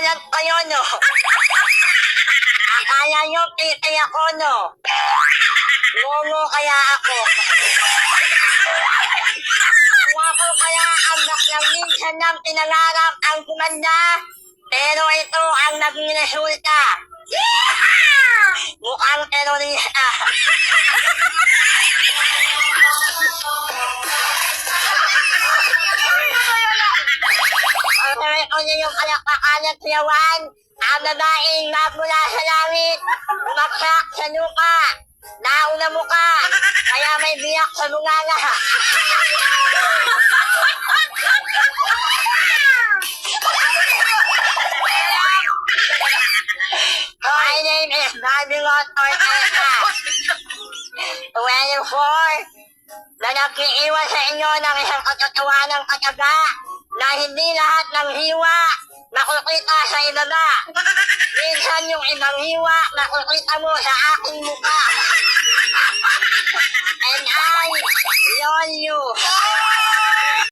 Nagulat kayo, no? Akala nyo, piti ako, no? Momo kaya ako. Wala ko kaya ang baklang minsan ng pinangarap ang kumanda. Pero ito ang naging resulta. Mukhang terorista. Ang ko niya yung kalakpakan at siyawan. Ang babaeng magmula sa langit. Umaksak sa lupa. Nauna mo ka. Kaya may biyak sa bunganga. My name is Babylon Ortega. 24 na nag-iiwan sa inyo ng isang katotohanang kataga na hindi lahat ng hiwa makukita sa ibaba. Minsan yung ibang hiwa makukita mo sa aking mukha. And I love you.